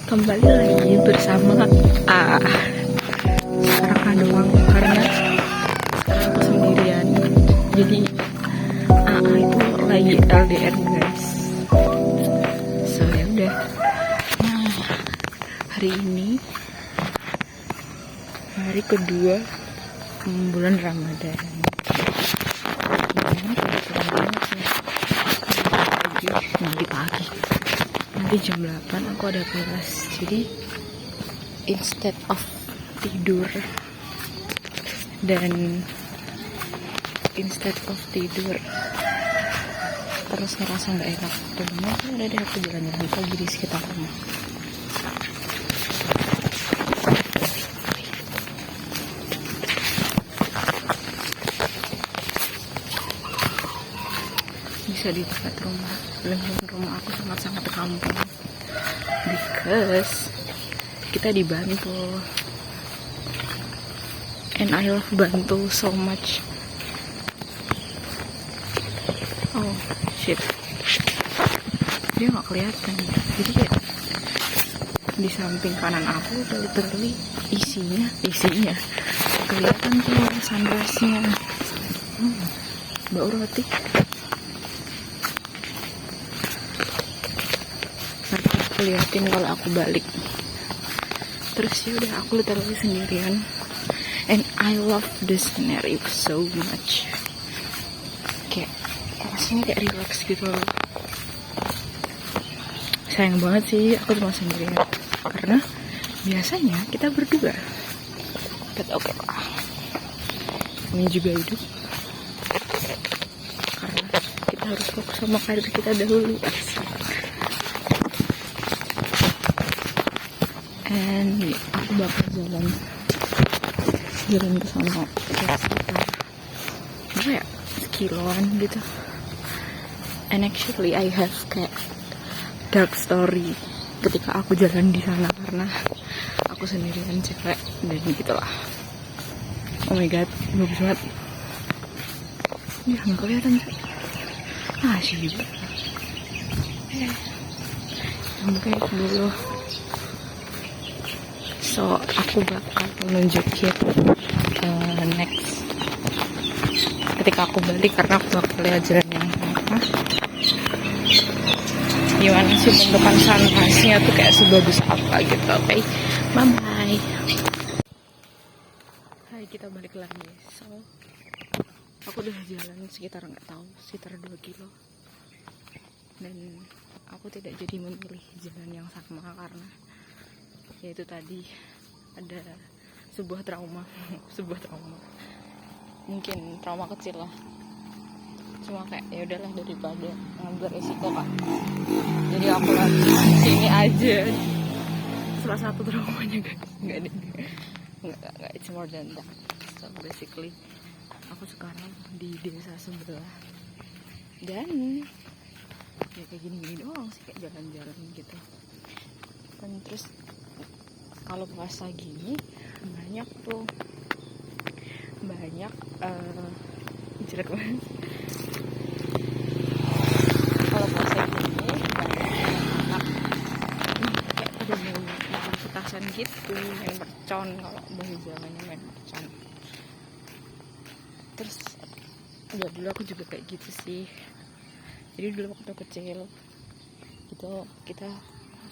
Kembali lagi bersama A. Sekarang ada doang karena sekarang aku sendirian. Jadi AA itu lagi LDR guys. So ya udah. Nah, hari ini hari kedua bulan Ramadan. Nanti pagi. Nanti jam 8 aku ada kelas. Jadi instead of tidur terus ngerasa nggak enak rumah, ada deh aku jalan-jalan pagi di sekitar rumah. Bisa di dekat rumah, lingkungan rumah aku sangat-sangat kampung because kita di Bantul and I love Bantul so much. Oh shit, dia nggak kelihatan. Jadi kayak di samping kanan aku literally isinya kelihatan tuh sunrise-nya. Mbak Roti aku liatin kalau aku balik. Terus ya udah, aku literally sendirian and I love this scenario so much. Kayak rasanya kayak relax gitu loh. Sayang banget sih aku cuma sendirian karena biasanya kita berdua. But oke lah, ini juga hidup karena kita harus fokus sama karir kita dahulu. And aku bakal jalan ke sana kayak sekitar apa ya, sekiloan gitu. And actually I have kayak dark story ketika aku jalan di sana karena aku sendirian cewek dan gitulah. Oh my god, bagus banget. Ya nggak kelihatan sih juga. Mungkin dulu. So aku bakal nunjukin next ketika aku balik karena aku bakal lihat jalan yang apa, gimana sih bentukan sunrise-nya tuh kayak sebagus apa gitu. Oke, bye bye. Hai, kita balik lagi. So aku udah jalan sekitar 2 kilo dan aku tidak jadi memilih jalan yang sama karena yaitu tadi ada sebuah trauma mungkin trauma kecil lah, cuma kayak ya udahlah daripada ngambil resiko kan, jadi aku lagi sini aja. Salah satu traumanya guys, nggak it's more than that. So basically aku sekarang di desa sebelah dan ya kayak gini doang sih, kayak jalan-jalan gitu. Dan terus kalau puasa gini banyak jelek banget. Kalau puasa gini banyak anak kayak pada main petasan gitu, main mercon, kalau bahasa Jawanya main mercon. Terus ya dulu aku juga kayak gitu sih. Jadi dulu waktu kecil gitu kita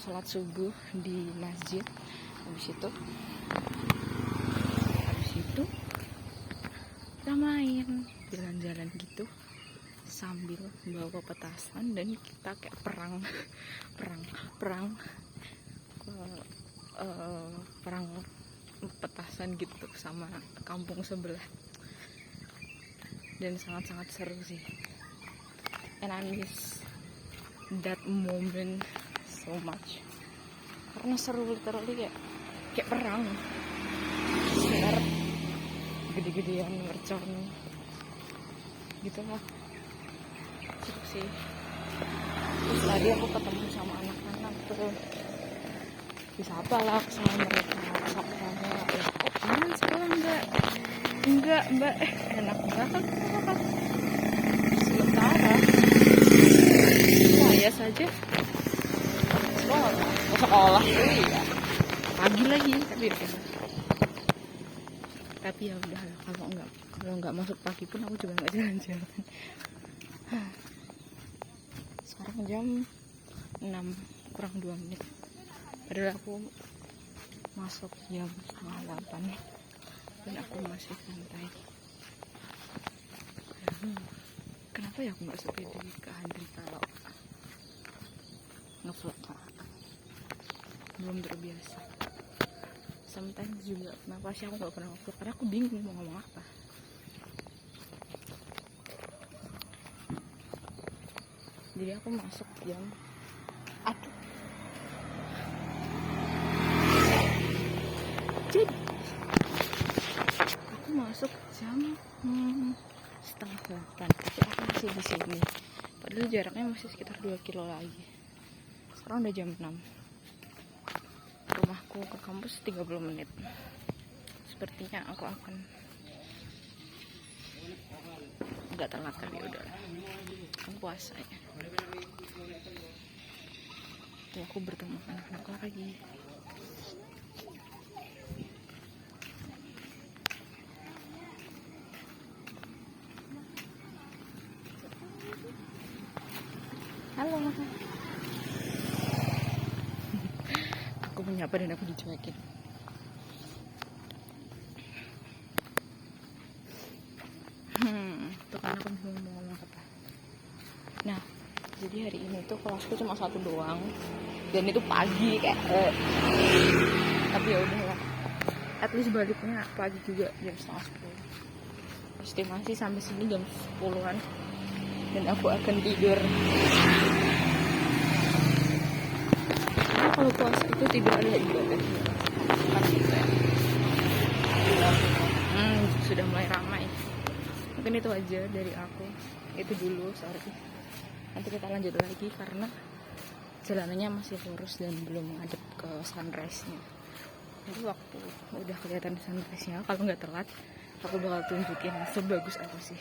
sholat subuh di masjid. Habis itu kita main jalan-jalan gitu sambil bawa petasan dan kita kayak perang petasan gitu sama kampung sebelah, dan sangat-sangat seru sih. And I miss that moment so much karena seru, literally kayak perang, sebenarnya gede-gedean mercon gitu lah, seru sih. Terus tadi aku ketemu sama anak-anak tuh, disapa lah sama mereka, sapanya ya kok gimana sekolah enggak mbak, enak banget sementara saya saja sekolah ke sekolah. Iya. Pagi lagi, tapi udah. Tapi ya udah, kalau nggak masuk pagi pun aku juga nggak jalan-jalan. Sekarang jam 6 kurang 2 menit. Padahal aku masuk jam setengah 8 dan aku masih santai. Kenapa ya aku nggak sepede ke Andri kalau ngevlog? Belum terbiasa. Sometimes juga kenapa sih aku nggak pernah ngevlog, karena aku bingung mau ngomong apa. Jadi aku masuk jam jadi aku masuk jam setengah 8, tapi aku masih di sini. Padahal jaraknya masih sekitar 2 kilo lagi. Sekarang udah jam 6. Rumahku ke kampus 30 menit. Sepertinya aku akan nggak telat, tapi udah kan puasa ya. Tuh aku bertemu anak-anak lagi. Halo. Aku menyapa dan aku dicuekin. Tuh kan aku bingung mau ngomong apa. Nah, jadi hari ini tuh kelasku cuma 1 doang. Dan itu pagi kayak tapi ya udah lah. At least baliknya pagi juga jam setengah 10. Estimasi sampai sini jam 10-an. Dan aku akan tidur. Karena kalau puasa itu tidur adalah ibadah. Karena gitu ya. Sudah mulai ramai. Mungkin itu aja dari aku. Itu dulu, sorry. Nanti kita lanjut lagi karena jalanannya masih lurus dan belum ngadep ke sunrise-nya. Jadi waktu udah kelihatan sunrise-nya, kalau nggak telat, aku bakal tunjukin sebagus apa sih.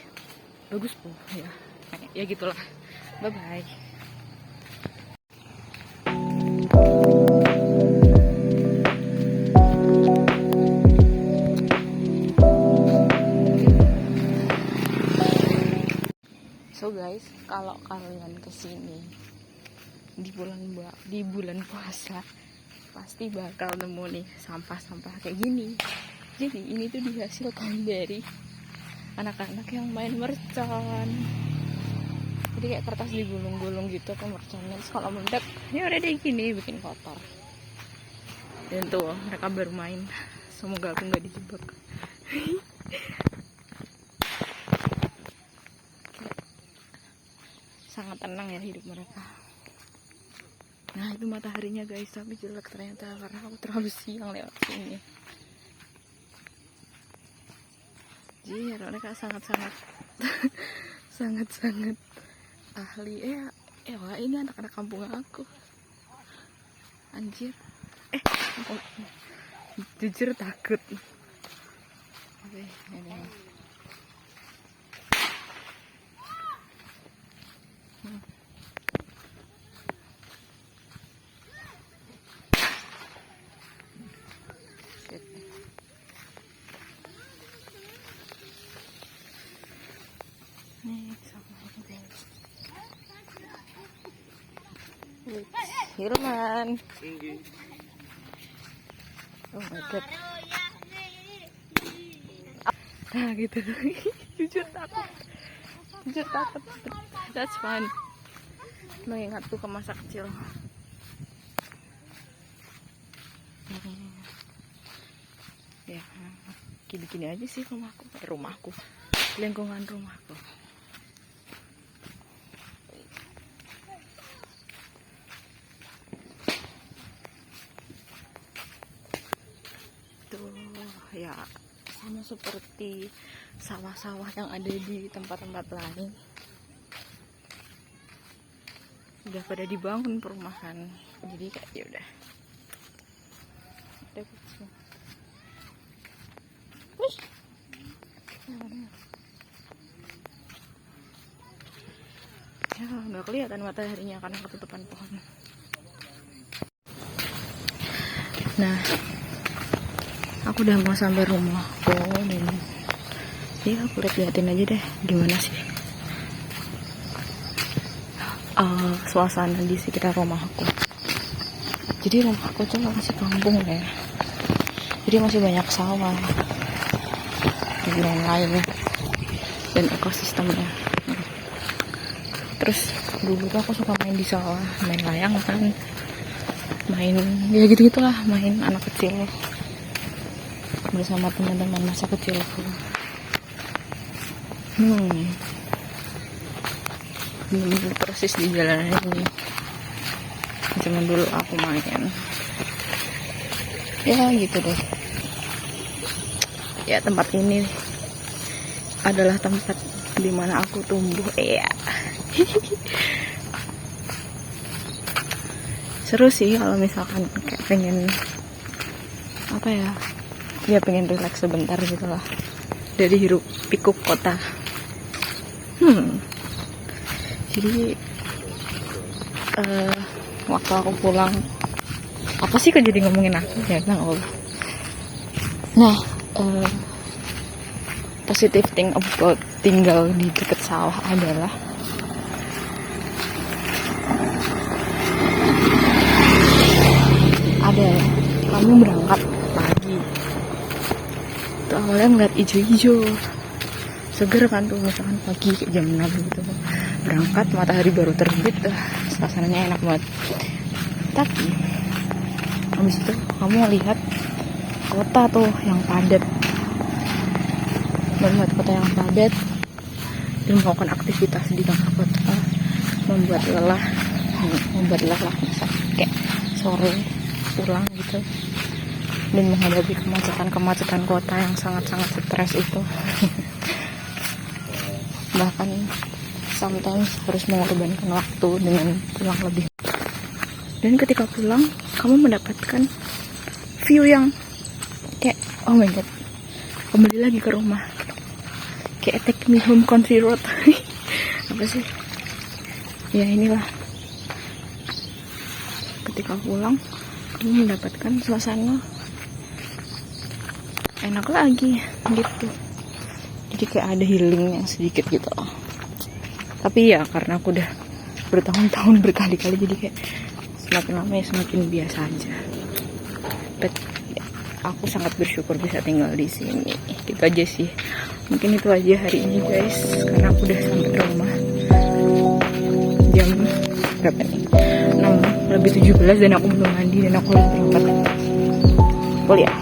Bagus po, ya. Ya gitulah. Bye bye. So guys, kalau kalian kesini di bulan puasa, pasti bakal nemu nih sampah-sampah kayak gini. Jadi ini tuh dihasilkan dari anak-anak yang main mercon. Jadi kayak kertas digulung-gulung gitu ke merconnya. Terus kalau meledak, ya udah deh gini bikin kotor. Dan tuh mereka bermain. Semoga aku nggak dijebak. Sangat tenang ya hidup mereka. Nah itu mataharinya guys, tapi jelek ternyata karena aku terlalu siang lewat sini. Jadi mereka sangat-sangat sangat-sangat ahli. Wah ini anak-anak kampung aku. Anjir. Jujur takut. Oke, ini. Hilman. Oh my god. Nah gitu. Jujur takut. That's fun. Mengingatku ke masa kecil. Ya, gini-gini aja sih rumahku. Lingkungan rumahku. Ya sama seperti sawah-sawah yang ada di tempat-tempat lain, udah pada dibangun perumahan, jadi kayak ya udah ya nggak kelihatan mataharinya karena ketutupan pohon. Nah, aku udah mau sampai rumahku dan ya aku liatin aja deh gimana sih suasana di sekitar rumahku. Jadi rumahku tuh masih kampung ya, jadi masih banyak sawah dan lain-lain dan ekosistemnya. Terus dulu tuh aku suka main di sawah, main layang kan, main ya gitu-gitulah, main anak kecil bersama teman-teman masa kecilku. Ini persis di jalanan ini zaman dulu aku main. Ya gitu deh. Ya tempat ini adalah tempat dimana aku tumbuh. Iya. Seru sih kalau misalkan kayak pengen apa ya, dia pengen relax sebentar gitu lah dari hiruk pikuk kota. Jadi waktu aku pulang, apa sih kok jadi ngomongin aku ya, nah positive thing about tinggal di dekat sawah adalah ada kamu berangkat pagi tuh awalnya ngeliat hijau-hijau seger kan tuh, misalkan pagi kayak jam 6 gitu berangkat, matahari baru terbit, suasananya enak banget. Tapi habis itu kamu lihat kota tuh yang padat, melihat kota yang padat dan melakukan aktivitas di tengah kota membuat lelah misal kayak sore pulang gitu dan menghadapi kemacetan kota yang sangat-sangat stres itu. Bahkan sometimes harus mengorbankan waktu dengan pulang lebih. Dan ketika pulang kamu mendapatkan view yang kayak oh my god, kembali lagi ke rumah, kayak take me home country road. Apa sih ya, inilah ketika pulang kamu mendapatkan suasana enak lagi gitu. Jadi kayak ada healing yang sedikit gitu. Tapi ya karena aku udah bertahun-tahun berkali-kali, jadi kayak semakin lama ya semakin biasa aja. But ya, aku sangat bersyukur bisa tinggal di sini. Gitu aja sih. Mungkin itu aja hari ini guys, karena aku udah sampai ke rumah jam berapa nih? 6:17 dan aku belum mandi dan aku harus berangkat kuliah.